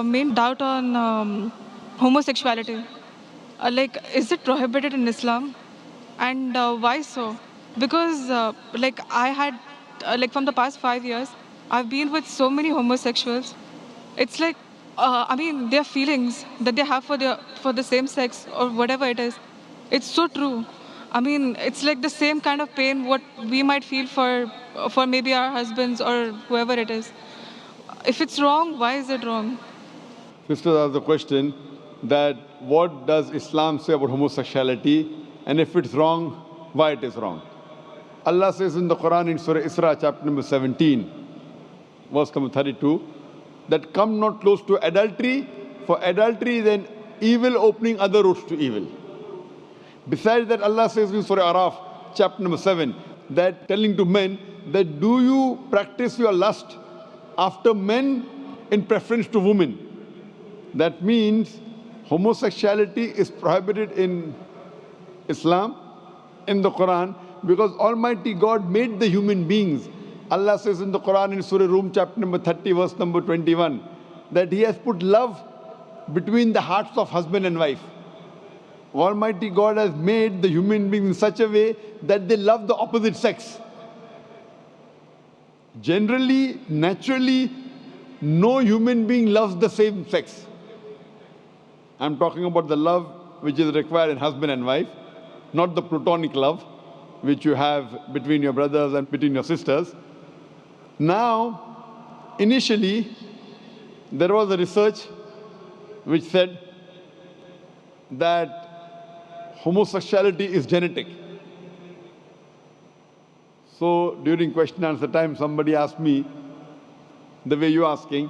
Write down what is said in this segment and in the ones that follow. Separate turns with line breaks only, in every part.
Main doubt on homosexuality. Is it prohibited in Islam? And why so? Because, I had, from the past 5 years, I've been with so many homosexuals. It's like, their feelings that they have for the same sex or whatever it is. It's so true. It's like the same kind of pain what we might feel for maybe our husbands or whoever it is. If it's wrong, why is it wrong?
Sisters asked the question that what does Islam say about homosexuality, and if it's wrong, why it is wrong. Allah says in the Quran in Surah Isra chapter number 17, verse number 32, that come not close to adultery, for adultery is an evil opening other roads to evil. Besides that, Allah says in Surah Araf chapter number 7, that telling to men that do you practice your lust after men in preference to women. That means homosexuality is prohibited in Islam, in the Quran, because Almighty God made the human beings. Allah says in the Quran in Surah Rum chapter number 30 verse number 21 that He has put love between the hearts of husband and wife. Almighty God has made the human beings in such a way that they love the opposite sex. Generally, naturally, no human being loves the same sex. I'm talking about the love which is required in husband and wife, not the platonic love which you have between your brothers and between your sisters. Now, initially, there was a research which said that homosexuality is genetic. So during question and answer time, somebody asked me, the way you're asking,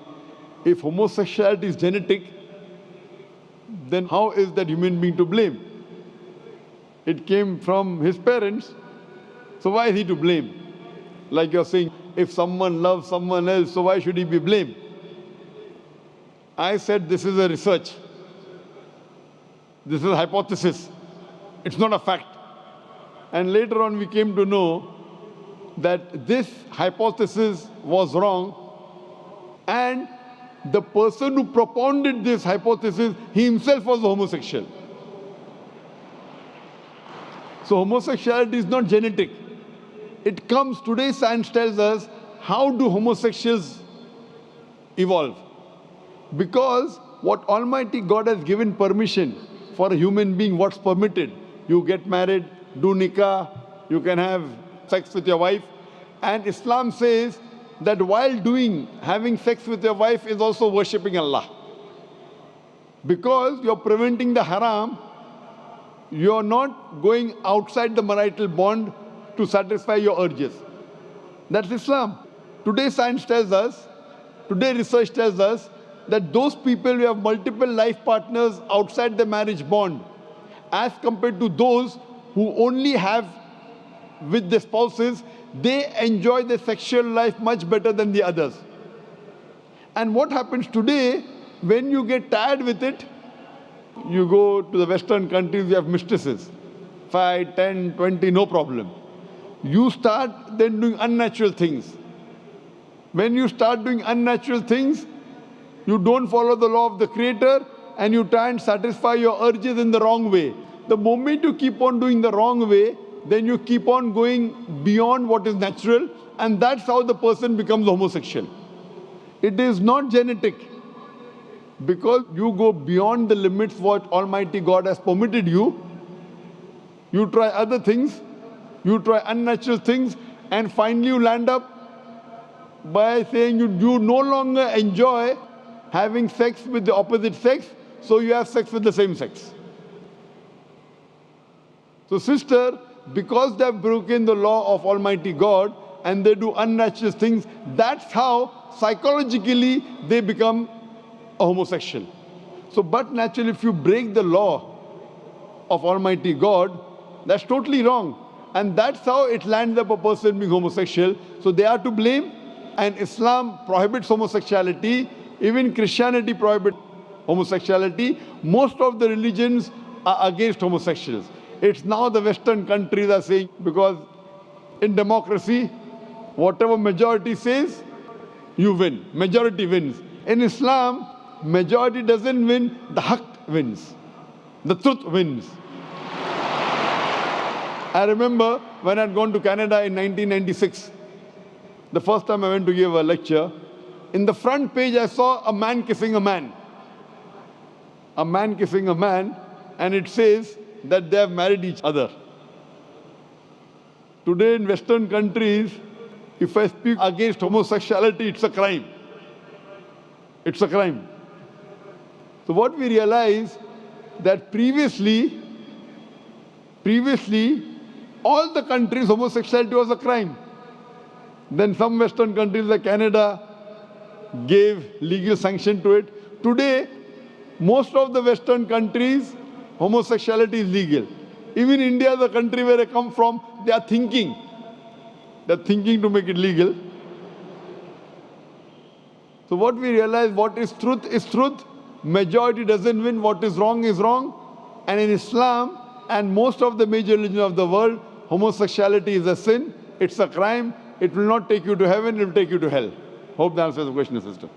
if homosexuality is genetic, then how is that human being to blame? It came from his parents, so why is he to blame? Like you're saying, if someone loves someone else, so why should he be blamed? I said this is a research. This is a hypothesis. It's not a fact. And later on we came to know that this hypothesis was wrong, and the person who propounded this hypothesis, he himself was a homosexual. So homosexuality is not genetic. It comes, today science tells us, how do homosexuals evolve? Because what Almighty God has given permission for a human being, what's permitted. You get married, do nikah, you can have sex with your wife. And Islam says that while having sex with your wife is also worshipping Allah. Because you're preventing the haram, you're not going outside the marital bond to satisfy your urges. That's Islam. Today science tells us, today research tells us that those people who have multiple life partners outside the marriage bond, as compared to those who only have with the spouses, they enjoy their sexual life much better than the others. And what happens today, when you get tired with it, you go to the Western countries, you have mistresses. 5, 10, 20, no problem. You start then doing unnatural things. When you start doing unnatural things, you don't follow the law of the Creator and you try and satisfy your urges in the wrong way. The moment you keep on doing the wrong way, then you keep on going beyond what is natural, and that's how the person becomes homosexual. It is not genetic. Because you go beyond the limits what Almighty God has permitted you, you try other things, you try unnatural things, and finally you land up by saying you no longer enjoy having sex with the opposite sex, so you have sex with the same sex. So sister, because they have broken the law of Almighty God and they do unnatural things, that's how psychologically they become a homosexual. So, but naturally, if you break the law of Almighty God, that's totally wrong. And that's how it lands up a person being homosexual. So they are to blame, and Islam prohibits homosexuality. Even Christianity prohibits homosexuality. Most of the religions are against homosexuals. It's now the Western countries are saying, because in democracy, whatever majority says, you win. Majority wins. In Islam, majority doesn't win, the haqq wins. The truth wins. I remember when I'd gone to Canada in 1996, the first time I went to give a lecture, in the front page I saw a man kissing a man. A man kissing a man, and it says that they have married each other. Today in Western countries, if I speak against homosexuality, it's a crime. It's a crime. So what we realize that previously, all the countries, homosexuality was a crime. Then some Western countries like Canada gave legal sanction to it. Today, most of the Western countries, homosexuality is legal. Even India, the country where I come from, they are thinking. They're thinking to make it legal. So what we realize, what is truth. Majority doesn't win. What is wrong is wrong. And in Islam and most of the major religions of the world, homosexuality is a sin. It's a crime. It will not take you to heaven. It will take you to hell. Hope that answers the question, sister.